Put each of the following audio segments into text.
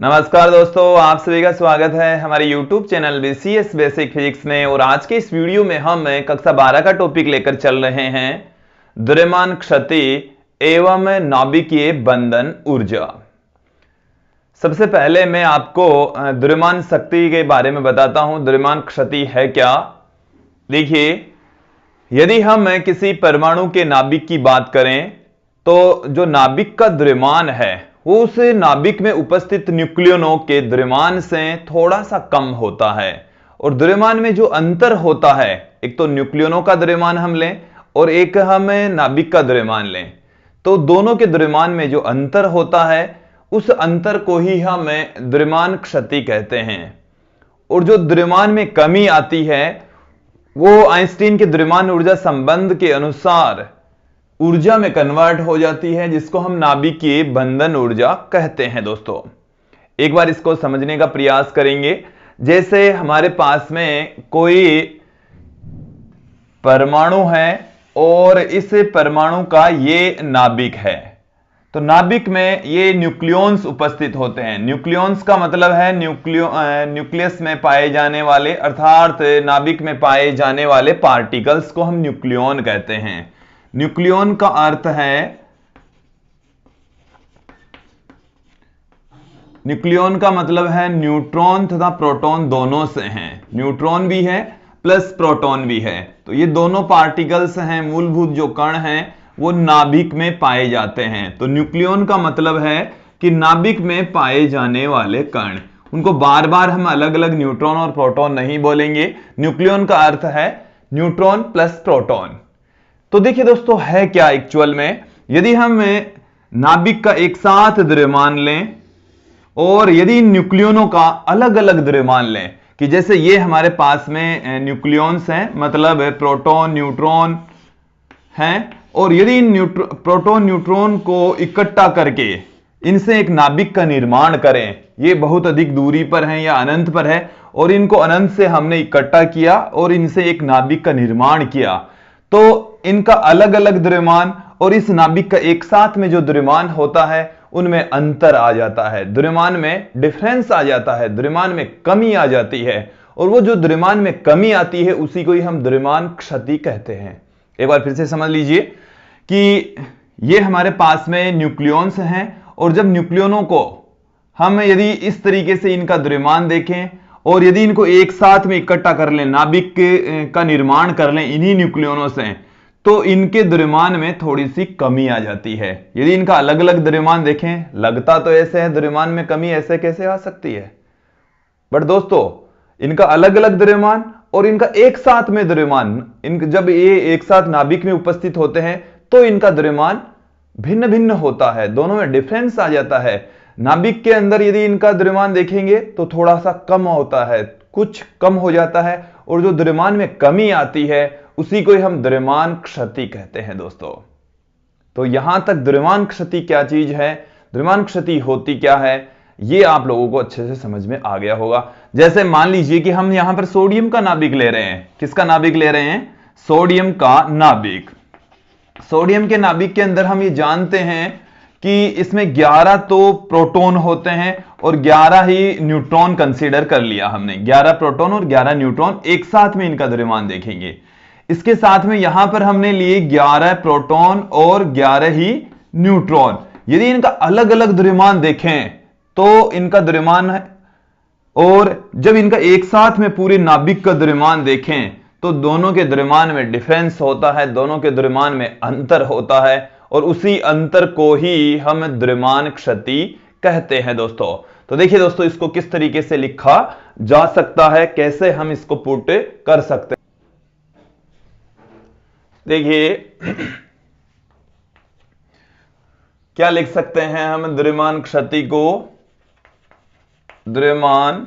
नमस्कार दोस्तों, आप सभी का स्वागत है हमारे YouTube channel BCS basic physics में। और आज के इस वीडियो में हम कक्षा 12 का टॉपिक लेकर चल रहे हैं, द्रव्यमान क्षति एवं नाभिकीय बंधन ऊर्जा। सबसे पहले मैं आपको द्रव्यमान शक्ति के बारे में बताता हूं। द्रव्यमान क्षति है क्या? देखिए, यदि हम किसी परमाणु के नाभिक की बात करें तो जो नाभिक का द्रव्यमान है वो उस नाभिक में उपस्थित न्यूक्लियनों के द्रव्यमान से थोड़ा सा कम होता है। और द्रव्यमान में जो अंतर होता है, एक तो न्यूक्लियनों का द्रव्यमान हम लें और एक हम नाभिक का द्रव्यमान लें, तो दोनों के द्रव्यमान में जो अंतर होता है उस अंतर को ही हम द्रव्यमान क्षति कहते हैं। और जो द्रव्यमान में कमी आती है वो आइंस्टीन के द्रव्यमान ऊर्जा संबंध के अनुसार ऊर्जा में कन्वर्ट हो जाती है, जिसको हम नाभिकीय बंधन ऊर्जा कहते हैं। दोस्तों, एक बार इसको समझने का प्रयास करेंगे। जैसे हमारे पास में कोई परमाणु है और इस परमाणु का ये नाभिक है, तो नाभिक में ये न्यूक्लियॉन्स उपस्थित होते हैं। न्यूक्लियॉन्स का मतलब है न्यूक्लियस में पाए जाने वाले, अर्थात नाभिक में पाए जाने वाले पार्टिकल्स को हम न्यूक्लियॉन कहते हैं। न्यूक्लियॉन का अर्थ है, न्यूक्लियॉन का मतलब है न्यूट्रॉन तथा प्रोटॉन दोनों से हैं। न्यूट्रॉन भी है प्लस प्रोटॉन भी है, तो ये दोनों पार्टिकल्स हैं, मूलभूत जो कण हैं वो नाभिक में पाए जाते हैं। तो न्यूक्लियॉन का मतलब है कि नाभिक में पाए जाने वाले कण। उनको बार बार हम अलग अलग न्यूट्रॉन और प्रोटॉन नहीं बोलेंगे। न्यूक्लियॉन का अर्थ है न्यूट्रॉन प्लस प्रोटॉन। तो देखिए दोस्तों, है क्या एक्चुअल में, यदि हम नाभिक का एक साथ द्रव्यमान लें और यदि न्यूक्लियनों का अलग अलग द्रव्यमान लें, कि जैसे ये हमारे पास में न्यूक्लियॉन्स हैं, मतलब प्रोटॉन न्यूट्रॉन हैं, और यदि प्रोटॉन न्यूट्रॉन को इकट्ठा करके इनसे एक नाभिक का निर्माण करें, ये बहुत अधिक दूरी पर है या अनंत पर है, और इनको अनंत से हमने इकट्ठा किया और इनसे एक नाभिक का निर्माण किया, तो इनका अलग अलग द्रव्यमान और इस नाभिक का एक साथ में जो द्रव्यमान होता है उनमें अंतर आ जाता है, द्रव्यमान में डिफरेंस आ जाता है, द्रव्यमान में कमी आ जाती है। और वो जो द्रव्यमान में कमी आती है उसी को ही हम द्रव्यमान क्षति कहते हैं। एक बार फिर से समझ लीजिए कि ये हमारे पास में न्यूक्लियॉन्स हैं, और जब न्यूक्लियनों को हम यदि इस तरीके से इनका द्रव्यमान देखें और यदि इनको एक साथ में इकट्ठा कर लें, नाभिक का निर्माण कर लें इन्हीं न्यूक्लियनों से, तो इनके द्रव्यमान में थोड़ी सी कमी आ जाती है। यदि इनका अलग अलग द्रव्यमान देखें, लगता तो ऐसे है द्रव्यमान में कमी ऐसे कैसे आ सकती है, बट दोस्तों इनका अलग अलग द्रव्यमान और इनका एक साथ में द्रव्यमान, जब ये एक साथ नाभिक में उपस्थित होते हैं तो इनका द्रव्यमान भिन्न भिन्न होता है, दोनों में डिफरेंस आ जाता है। नाभिक के अंदर यदि इनका द्रव्यमान देखेंगे तो थोड़ा सा कम होता है, कुछ कम हो जाता है, और जो द्रव्यमान में कमी आती है उसी को ही हम द्रव्यमान क्षति कहते हैं। दोस्तों, तो यहां तक द्रव्यमान क्षति क्या चीज है, द्रव्यमान क्षति होती क्या है, ये आप लोगों को अच्छे से समझ में आ गया होगा। जैसे मान लीजिए कि हम यहां पर सोडियम का नाभिक ले रहे हैं। किसका नाभिक ले रहे हैं? सोडियम का नाभिक। सोडियम के नाभिक के अंदर हम ये जानते हैं कि इसमें 11 तो प्रोटॉन होते हैं और 11 ही न्यूट्रॉन कंसीडर कर लिया हमने। 11 प्रोटॉन और 11 न्यूट्रॉन एक साथ में इनका द्रव्यमान देखेंगे। इसके साथ में यहां पर हमने लिए 11 प्रोटॉन और 11 ही न्यूट्रॉन। यदि इनका अलग अलग द्रव्यमान देखें तो इनका द्रव्यमान है, और जब इनका एक साथ में पूरे नाभिक का द्रव्यमान देखें तो दोनों के द्रव्यमान में डिफरेंस होता है, दोनों के द्रव्यमान में अंतर होता है, और उसी अंतर को ही हम द्रव्यमान क्षति कहते हैं। दोस्तों, तो देखिए दोस्तों, इसको किस तरीके से लिखा जा सकता है, कैसे हम इसको पुट कर सकते हैं। देखिए क्या लिख सकते हैं हम द्रव्यमान क्षति को? द्रव्यमान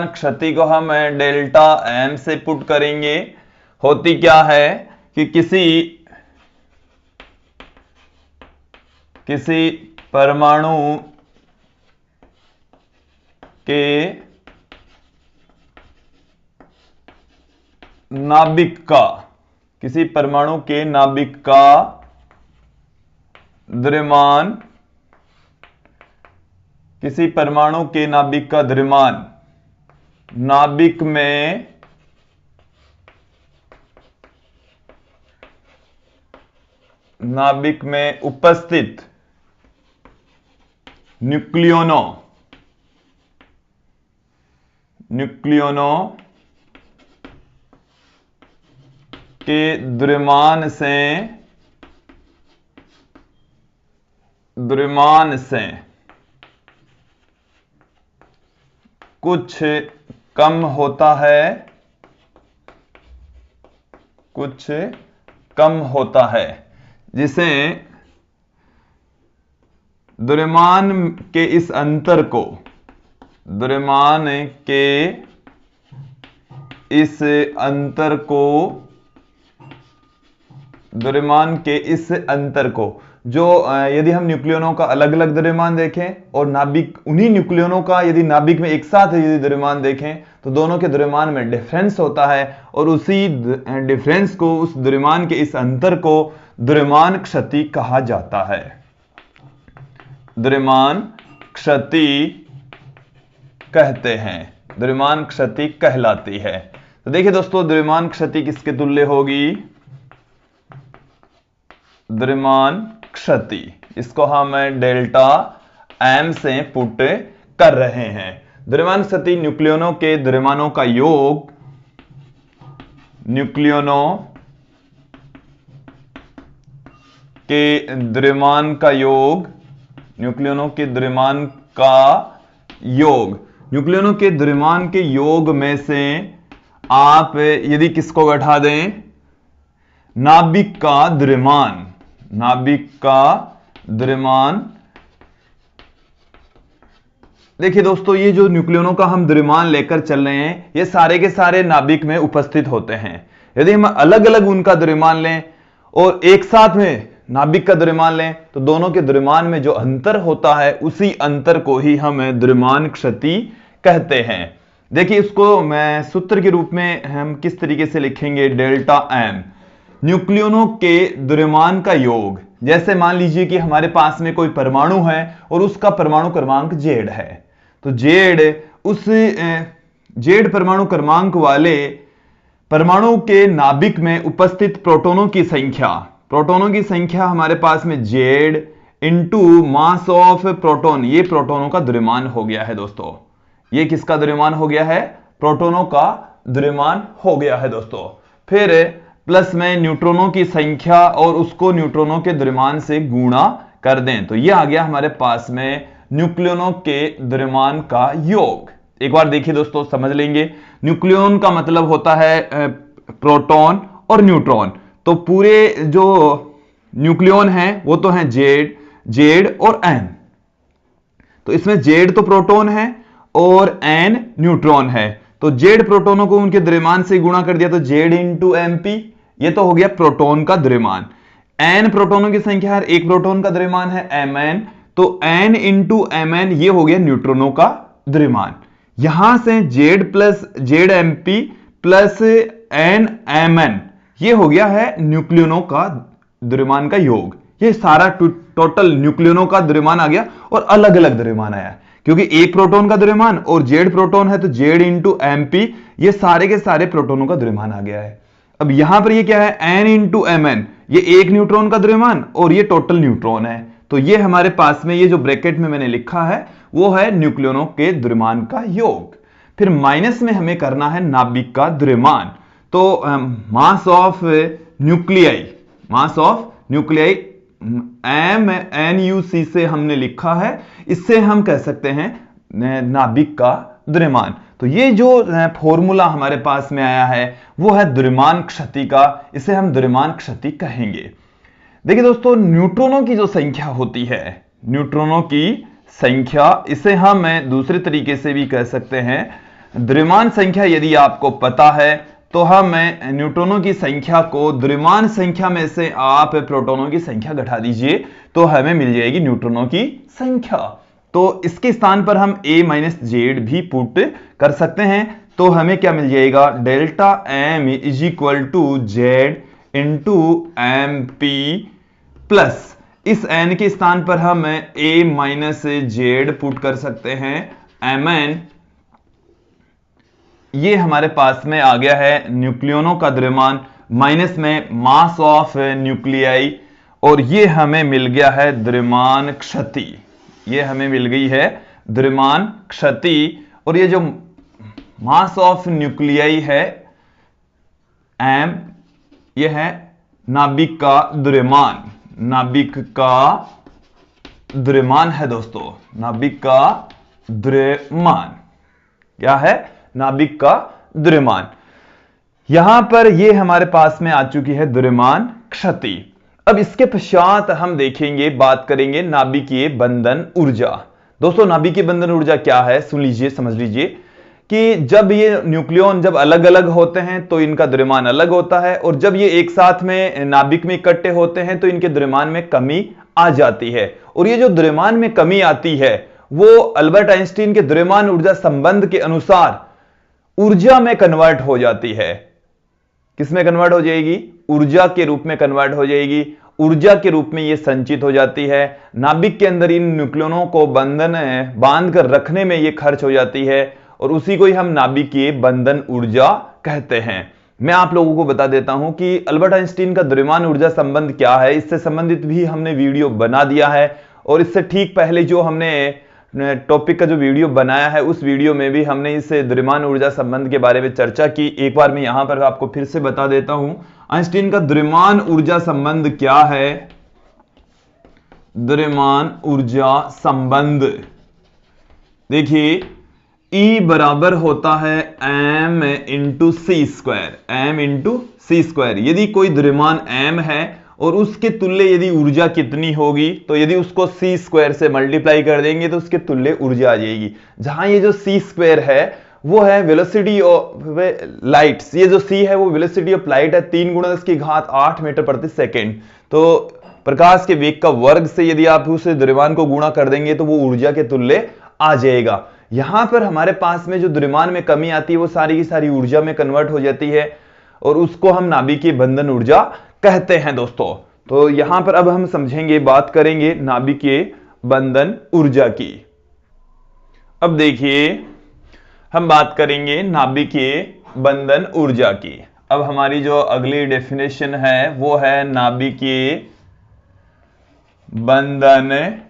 क्षति को हम डेल्टा एम से पुट करेंगे। होती क्या है कि किसी परमाणु के नाभिक का द्रव्यमान किसी परमाणु के नाभिक का द्रव्यमान नाभिक में उपस्थित न्यूक्लियोनों के द्रव्यमान से कुछ कम होता है जिसे द्रव्यमान के इस अंतर को जो यदि हम न्यूक्लियोनों का अलग अलग द्रव्यमान देखें और नाभिक उन्हीं न्यूक्लियोनों का यदि नाभिक में एक साथ यदि द्रव्यमान देखें तो दोनों के द्रव्यमान में डिफरेंस होता है और उसी डिफरेंस को, उस द्रव्यमान के इस अंतर को द्रव्यमान क्षति कहा जाता है। द्रव्यमान क्षति कहते हैं, द्रव्यमान क्षति कहलाती है। तो देखिए दोस्तों, द्रव्यमान क्षति किसके तुल्य होगी? द्रव्यमान क्षति, इसको हम डेल्टा एम से पुट कर रहे हैं। द्रव्यमान क्षति न्यूक्लियोनों के द्रव्यमानों का योग, न्यूक्लियोनों के द्रव्यमान का योग, न्यूक्लियोनों के द्रव्यमान के द्रव्यमान के योग में से आप यदि किसको घटा दें? नाभिक का द्रव्यमान। देखिए दोस्तों, ये जो न्यूक्लियोनों का हम द्रव्यमान लेकर चल रहे हैं, ये सारे के सारे नाभिक में उपस्थित होते हैं। यदि हम अलग अलग उनका द्रव्यमान लें और एक साथ में नाभिक का द्रव्यमान लें तो दोनों के द्रव्यमान में जो अंतर होता है उसी अंतर को ही हम द्रव्यमान क्षति कहते हैं। देखिए, इसको मैं सूत्र के रूप में हम किस तरीके से लिखेंगे? डेल्टा एम, न्यूक्लियोनों के द्रव्यमान का योग। जैसे मान लीजिए कि हमारे पास में कोई परमाणु है और उसका परमाणु क्रमांक जेड है, तो जेड परमाणु क्रमांक वाले परमाणु के नाभिक में उपस्थित प्रोटॉनों की संख्या हमारे पास में Z into mass of proton, ये प्रोटॉनों का द्रव्यमान हो गया है दोस्तों। ये किसका द्रव्यमान हो गया है? प्रोटॉनों का द्रव्यमान हो गया है दोस्तों। फिर प्लस में न्यूट्रॉनों की संख्या और उसको न्यूट्रॉनों के द्रव्यमान से गुणा कर दें तो ये आ गया हमारे पास में न्यूक्लियोनों के द्रव्यमान का योग। एक बार देखिए दोस्तों, समझ लेंगे। न्यूक्लियन का मतलब होता है प्रोटॉन और न्यूट्रॉन। तो पूरे जो न्यूक्लियन है वो तो है जेड और एन। तो इसमें जेड तो प्रोटॉन है और एन न्यूट्रॉन है। तो जेड प्रोटॉनों को उनके द्रव्यमान से गुणा कर दिया तो जेड इंटू एमपी, ये तो हो गया प्रोटॉन का द्रव्यमान। एन प्रोटॉनों की संख्या है, एक प्रोटॉन का द्रव्यमान है एमएन, तो एन इंटू एमएन ये हो गया न्यूट्रॉनों का द्रव्यमान। यहां से Z plus Z MP plus N MN ये हो गया है न्यूक्लियनों का द्रव्यमान का योग। ये सारा टोटल न्यूक्लियनों का द्रव्यमान आ गया और अलग अलग द्रव्यमान आया क्योंकि एक प्रोटॉन का द्रव्यमान और जेड प्रोटॉन है तो जेड इंटू एमपी, ये सारे के सारे प्रोटॉनों का द्रव्यमान आ गया है। अब यहां पर ये क्या है? एन इंटू एमएन, ये एक न्यूट्रॉन का द्रव्यमान और ये टोटल न्यूट्रॉन है। तो ये हमारे पास में ये जो ब्रैकेट में मैंने लिखा है वो है न्यूक्लियनों के द्रव्यमान का योग। फिर माइनस में हमें करना है नाभिक का द्रव्यमान। तो मास ऑफ न्यूक्लियाई MnUc से हमने लिखा है, इससे हम कह सकते हैं नाभिक का द्रव्यमान। तो ये जो फॉर्मूला हमारे पास में आया है वो है द्रव्यमान क्षति का, इसे हम द्रव्यमान क्षति कहेंगे। देखिए दोस्तों, न्यूट्रॉनों की जो संख्या होती है, न्यूट्रॉनों की संख्या, इसे हम दूसरे तरीके से भी कह सकते हैं द्रव्यमान संख्या। यदि आपको पता है तो हम न्यूट्रॉनों की संख्या को द्रव्यमान संख्या में से आप प्रोटॉनों की संख्या घटा दीजिए तो हमें मिल जाएगी न्यूट्रॉनों की संख्या। तो इसके स्थान पर हम a माइनस जेड भी पुट कर सकते हैं। तो हमें क्या मिल जाएगा? Delta M is equal to Z into M P plus इस n के स्थान पर हम a माइनस जेड पुट कर सकते हैं mn। ये हमारे पास में आ गया है न्यूक्लियोनों का द्रव्यमान माइनस में मास ऑफ न्यूक्लियाई, और ये हमें मिल गया है द्रव्यमान क्षति। ये हमें मिल गई है द्रव्यमान क्षति। और ये जो मास ऑफ न्यूक्लियाई है m, ये है नाभिक का द्रव्यमान। नाभिक का द्रव्यमान है दोस्तों, नाभिक का द्रव्यमान क्या है? नाभिक का द्रव्यमान। यहां पर ये हमारे पास में आ चुकी है द्रव्यमान क्षति। अब इसके पश्चात हम देखेंगे, बात करेंगे नाभिकीय बंधन ऊर्जा। दोस्तों नाभिकीय बंधन ऊर्जा क्या है, सुन लीजिए, समझ लीजिए कि जब ये न्यूक्लियॉन जब अलग अलग होते हैं तो इनका द्रव्यमान अलग होता है, और जब ये एक साथ में नाभिक में इकट्ठे होते हैं तो इनके द्रव्यमान में कमी आ जाती है। और ये जो द्रव्यमान में कमी आती है वो अल्बर्ट आइंस्टीन के द्रव्यमान ऊर्जा संबंध के अनुसार ऊर्जा में कन्वर्ट हो जाती है। किसमें कन्वर्ट हो जाएगी? ऊर्जा के रूप में कन्वर्ट हो जाएगी। ऊर्जा के रूप में यह संचित हो जाती है। नाभिक के अंदर इन न्यूक्लियनों को बांध कर रखने में यह खर्च हो जाती है, और उसी को ही हम नाभिकीय बंधन ऊर्जा कहते हैं। मैं आप लोगों को बता देता हूं कि अल्बर्ट आइंस्टीन का द्रव्यमान ऊर्जा संबंध क्या है, इससे संबंधित भी हमने वीडियो बना दिया है, और इससे ठीक पहले जो हमने टॉपिक का जो वीडियो बनाया है उस वीडियो में भी हमने इस द्रव्यमान ऊर्जा संबंध के बारे में चर्चा की। एक बार मैं यहां पर आपको फिर से बता देता हूं, आइंस्टीन का द्रव्यमान ऊर्जा संबंध क्या है। द्रव्यमान ऊर्जा संबंध देखिए, E बराबर होता है m इंटू सी स्क्वायर, m इंटू सी स्क्वायर। यदि कोई द्रव्यमान m है और उसके तुल्य यदि ऊर्जा कितनी होगी, तो यदि उसको सी स्क्वायर से मल्टीप्लाई कर देंगे तो उसके तुल्य ऊर्जा आ जाएगी। जहां ये जो सी स्क्वायर है वो है वेलोसिटी ऑफ लाइट, ये जो सी है वो वेलोसिटी ऑफ लाइट है, 3 × 10⁸ मीटर प्रति सेकेंड। तो प्रकाश के वेग का वर्ग से यदि आप उस द्रव्यमान को गुणा कर देंगे तो वो ऊर्जा के तुल्य आ जाएगा। यहां पर हमारे पास में जो द्रव्यमान में कमी आती है वो सारी की सारी ऊर्जा में कन्वर्ट हो जाती है, और उसको हम नाभिकीय बंधन ऊर्जा कहते हैं दोस्तों। तो यहां पर अब हम समझेंगे, बात करेंगे नाभिकीय बंधन ऊर्जा की। अब देखिए हम बात करेंगे नाभिकीय बंधन ऊर्जा की। अब हमारी जो अगली डेफिनेशन है वो है नाभिकीय बंधन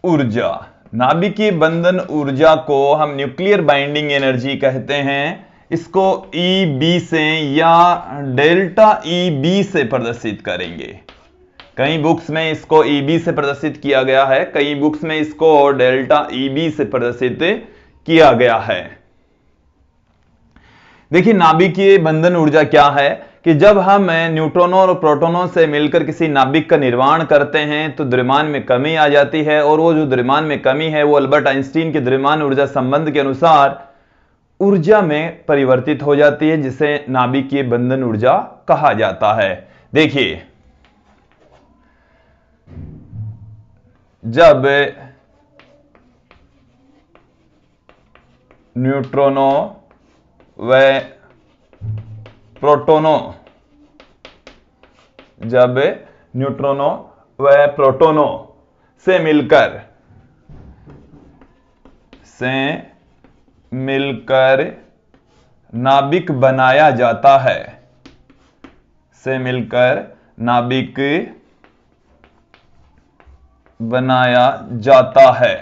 ऊर्जा। नाभिकीय बंधन ऊर्जा को हम न्यूक्लियर बाइंडिंग एनर्जी कहते हैं। इसको EB से या डेल्टा EB से प्रदर्शित करेंगे। कई बुक्स में इसको EB से प्रदर्शित किया गया है, कई बुक्स में इसको डेल्टा EB से प्रदर्शित किया गया है। देखिए नाभिकीय बंधन ऊर्जा क्या है कि जब हम न्यूट्रॉनों और प्रोटॉनों से मिलकर किसी नाभिक का निर्माण करते हैं तो द्रव्यमान में कमी आ जाती है, और वो जो द्रव्यमान में कमी है वो अल्बर्ट आइंस्टीन के द्रव्यमान ऊर्जा संबंध के अनुसार ऊर्जा में परिवर्तित हो जाती है, जिसे नाभिकीय बंधन ऊर्जा कहा जाता है। देखिए जब न्यूट्रॉनों व प्रोटॉनों से मिलकर नाभिक बनाया जाता है,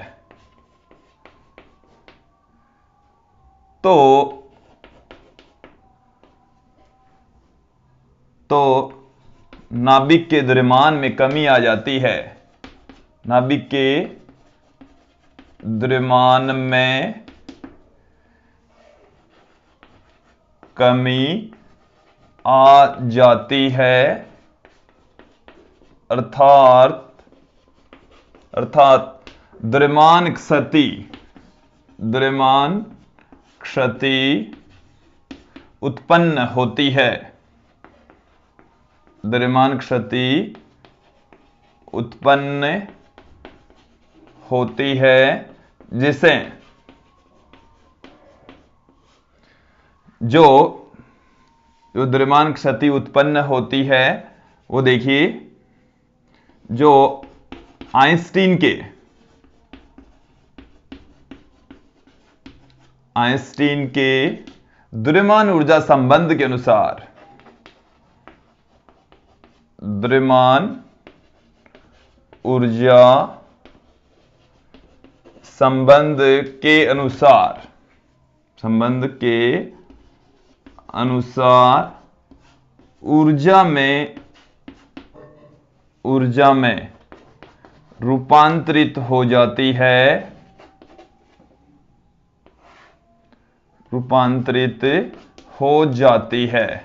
तो नाभिक के द्रव्यमान में कमी आ जाती है। नाभिक के द्रव्यमान में कमी आ जाती है, अर्थात द्रव्यमान क्षति उत्पन्न होती है। द्रव्यमान क्षति उत्पन्न होती है, जिसे जो द्रव्यमान क्षति उत्पन्न होती है वो देखिए जो आइंस्टीन के द्रव्यमान ऊर्जा संबंध के अनुसार, द्रव्यमान ऊर्जा संबंध के अनुसार ऊर्जा में रूपांतरित हो जाती है,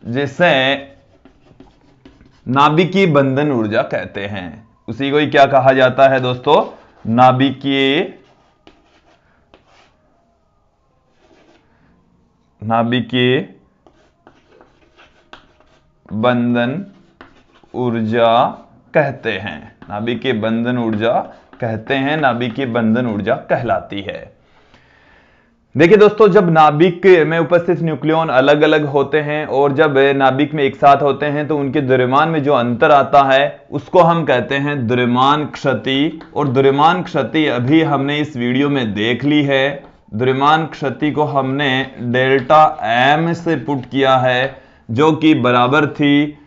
जिसे नाभिकीय बंधन ऊर्जा कहते हैं। उसी को ही क्या कहा जाता है दोस्तों? नाभिकीय बंधन ऊर्जा कहते हैं। नाभिकीय बंधन ऊर्जा कहते हैं, नाभिकीय बंधन ऊर्जा कहलाती है। देखिए दोस्तों, जब नाभिक में उपस्थित न्यूक्लियॉन अलग अलग होते हैं और जब नाभिक में एक साथ होते हैं तो उनके द्रव्यमान में जो अंतर आता है उसको हम कहते हैं द्रव्यमान क्षति। और द्रव्यमान क्षति अभी हमने इस वीडियो में देख ली है। द्रव्यमान क्षति को हमने डेल्टा एम से पुट किया है, जो कि बराबर थी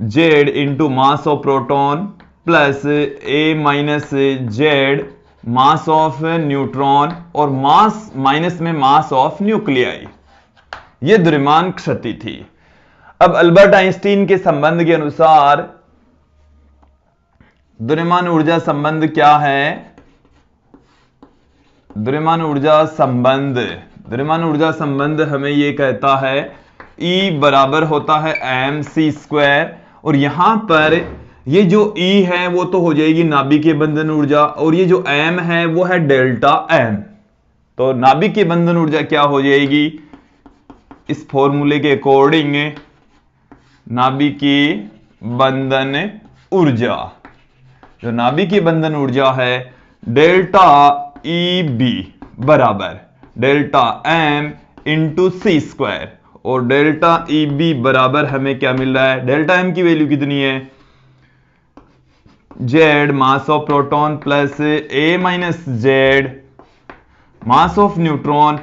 Z into mass of proton plus A minus Z mass of neutron और मास माइनस में मास ऑफ न्यूक्लियाई। यह द्रव्यमान क्षति थी। अब अल्बर्ट आइंस्टीन के संबंध के अनुसार द्रव्यमान ऊर्जा संबंध क्या है? द्रव्यमान ऊर्जा संबंध हमें यह कहता है E बराबर होता है mc²। और यहां पर ये जो E है वो तो हो जाएगी नाभिकीय बंधन ऊर्जा, और ये जो m है वो है डेल्टा m। तो नाभिकीय बंधन ऊर्जा क्या हो जाएगी? इस फॉर्मूले के अकॉर्डिंग नाभिकीय बंधन ऊर्जा, जो नाभिकीय बंधन ऊर्जा है डेल्टा EB बराबर डेल्टा m इंटू c²। और डेल्टा EB बराबर हमें क्या मिल रहा है? डेल्टा m की वैल्यू कितनी है? Z mass of proton plus A minus Z mass of neutron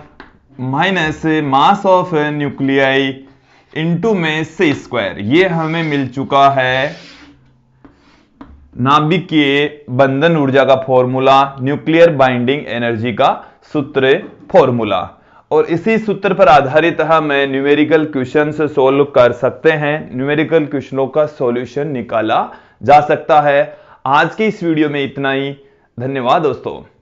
minus mass of nuclei into में c²। ये हमें मिल चुका है नाभिकीय बंधन ऊर्जा का फॉर्मूला, न्यूक्लियर बाइंडिंग एनर्जी का सूत्र फॉर्मूला। और इसी सूत्र पर आधारित हम न्यूमेरिकल क्वेश्चन सोल्व कर सकते हैं। न्यूमेरिकल क्वेश्चनों का सॉल्यूशन निकाला जा सकता है। आज की इस वीडियो में इतना ही। धन्यवाद दोस्तों।